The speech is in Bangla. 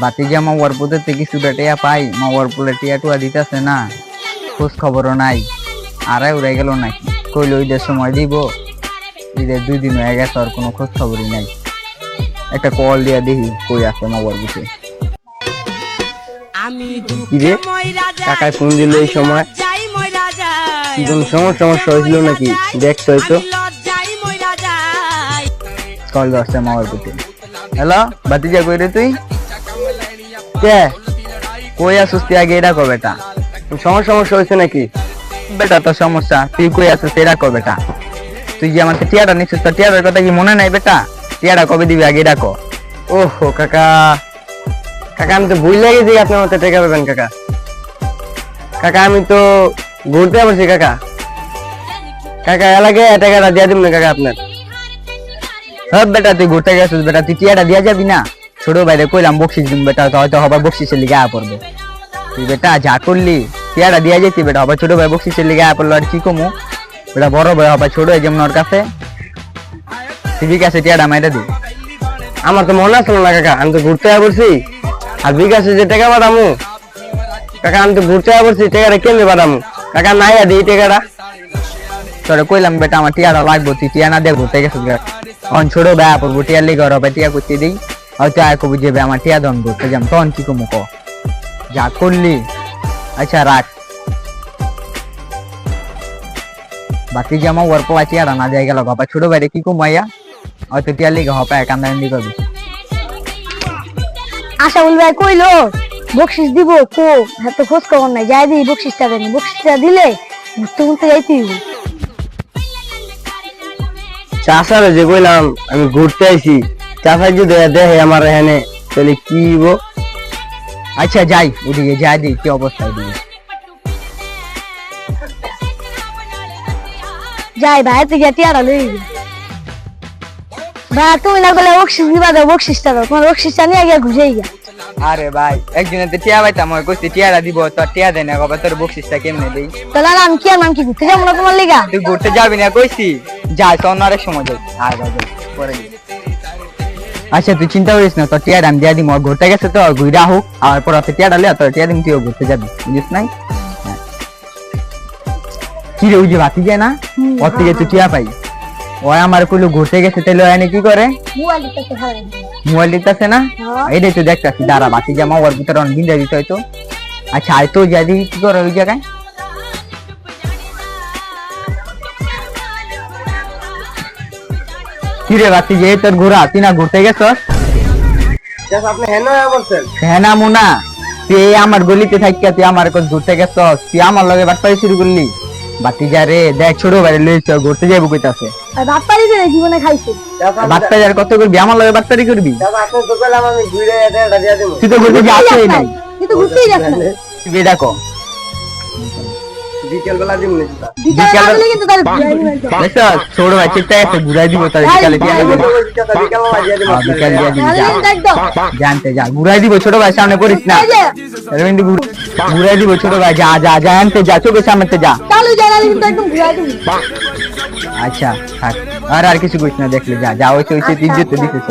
বাতিজা মাওয়ার পদ্ধতি কিছুটা টিয়া পাই, মাওয়ার পোলে টিয়া টুয়া দিতেছে না, খোঁজ খবরও নাই। আড়াই উড়াই গেল নাকি, কইল ঈদের সময় দিব, ঈদের 2 দিন হয়ে গেছে, আর কোনো খোঁজ খবরই নাই। একটা কল দিয়া দেখি কই আছে মাওয়ার বুঝে। কিরে কাকায় ফোন দিল এই সময়? কোন সমস্যা হয়েছিল নাকি? দেখছো তো কল ধরছে মাওয়ার বুঝে। হ্যালো বাতিজা, কই রে তুই? কে কই আসুস তুই আগে এটা কো বেটা। সমস্যা হয়েছে নাকি? বেটা তোর সমস্যা, তুই কই আসুস এটা কো বেটা। তুই যে আমাকে টিয়াটা নিচ্ছিস, তোর টিয়াটার কথা কি মনে নাই বেটা? টিয়াটা কবে দিবি আগে এটা কো। ওহো কাকা, আমি তো ভুল গেছি আপনি আমাকে টাকা পাবেন কাকা। আমি তো ঘুরতে আসছি কাকা। এলাকায় টাকাটা দিয়ে দিব না কাকা আপনার। হ্যাঁ বেটা তুই ঘুরতে গেছিস বেটা, তুই টিয়াটা দিয়া যাবি না? ছোট ভাইরে কইলাম বকশিস দিন বেটা, তো হয়তো হবার বকশিসের লিগে আয়া পড়বে। তুই বেটা যা করলি, টিয়াটা দিয়া যেতি বেটা, হবার ছোট ভাই বকশিসের লিগে আয়া পড়লো, আর কি কমু বেটা। বড় ভাই হবার ছোট ভাই যেমন ওর কাছে, তুই কাছে টিয়াটা মাইরা দি। আমার তো মনে আসলো না কাকা, আমি তো ঘুরতে আসছি। আর বিকাশে যে টাকা পাঠামু কাকা, আমি তো ঘুরতে আসছি, টাকাটা কেমনে পাঠামু কাকা? নাই আর এই টাকাটা তোরে কইলাম বেটা আমার টিয়াটা লাগবো, তুই টিয়া না দিয়ে ঘুরতে গেছিস। অন ছোট ভাই পড়বো, টিয়ার লিগে ওর ভাই টিয়া করতে দিই, হয়তো আয় কবি যে আমার টিয়া দন ঘুরতে যাম, তখন কি কমু ক। যা করলি আচ্ছা রাখ। বাকি জামা ওর পোলা টিয়াটা না দিয়ে গেল, বাবা ছোট ভাইরে কি কমাইয়া হয়তো টিয়ার লিগে হপা কান্দাকান্দি করবি। আশা বলবে কইলো বকশিস দিব, কো এত খোঁজ খবর নাই, যাই দিই বকশিসটা দেনি, বকশিসটা দিলে ঘুরতে ঘুরতে যাইতে হইব। চাষারে যে কইলাম আমি ঘুরতে আইছি, চাষা যদি দেখে আমার এখানে তাহলে কি হইব? আচ্ছা যাই ওদিকে, যাই দিই কি অবস্থা ওদিকে। যাই ভাই তুই গিয়ে টিয়াটা লই ভাই, তুমি না বলে বকশিস দিবা, দাও বকশিসটা দাও, তোমার বকশিসটা নিয়ে গিয়ে ঘুরে গিয়া। আরে ভাই একজনে তো টিয়া পাইতাম, আমার কইছি টিয়াটা দিব, তোর টিয়া দেয় না, বাবা তোর বকশিসটা কেমনে দেই? তাহলে আমি কি আর নাম কি ঘুরতে যাবো না তোমার লিগা? তুই ঘুরতে যাবি না কইছি, যাই তো অন্য আরেক সময় যাই। আর ভাই পরে দিই। আচ্ছা তুই চিন্তা করিস না, তোর টিয়াটা আমি দিয়া দিম, ঘুরতে গেছে তো ঘুরে হোক, আর পর টিয়াটা লিয়া তোর টিয়া দিম, তুইও ঘুরতে যাবি, বুঝিস নাই? কি রে ওই যে বাতি যায় না, ওর থেকে তুই টিয়া পাই। ও আমার কইলো ঘুরতে গেছে, তাহলে ওখানে কি করে? মোবাইল দিতেছে না, এইটাই তো দেখতেছি। দাঁড়া বাতি জামা ওর ভিতরে অনেক বিন্দা দিতে হয়তো। আচ্ছা আয় তো যাই কি করে ওই জায়গায়। কি রে বাতি যে তোর ঘোরা, তুই না ঘুরতে গেছ? আপনি হেন বলছেন? হ্যাঁ না মুনা, তুই আমার গলিতে থাকিয়া তুই আমার ঘুরতে গেছ, তুই আমার লগে বাটপাড়ি শুরু করলি। বাতি যা রে, দেখ ছোট বাইরে লইছ ঘুরতে যাইব কইতাছে। বাটপাড়ি যে জীবনে খাইছে, বাটপাড়ি আর কত করবি, আমার লগে বাটপাড়ি করবি? আপনি তো কইলাম আমি ঘুরে এটা দিয়া দেব। তুই তো ঘুরতে যাচ্ছই নাই, তুই তো ঘুরতেই যাস না। তুই ডাকো বিকেল বেলা দিম না। বিকাল বেলা কিন্তু তার ঘুরাই দিবেন। দেখছ ছোট ভাই চিন্তা আছে, ঘুরাই দিব তার বিকালে দিয়া দিব। বিকেল বেলা দিয়া দেব। বিকাল দিয়া দিবি, তাহলে যা কিন্তু একদম জানতে যা, ঘুরাই দিব ছোট ভাই, সামনে পড়িস না। কিন্তু ঘুরাই দিব ছোট ভাই, যা যা জানতে যা, চোখের সামনে যা। তাহলে জানালে কিন্তু একদম ঘুরাই দিবি। আচ্ছা থাক, আর কিছু কইস না, দেখলে যা যা হইছে হইছে, ইজ্জত দিতেছ।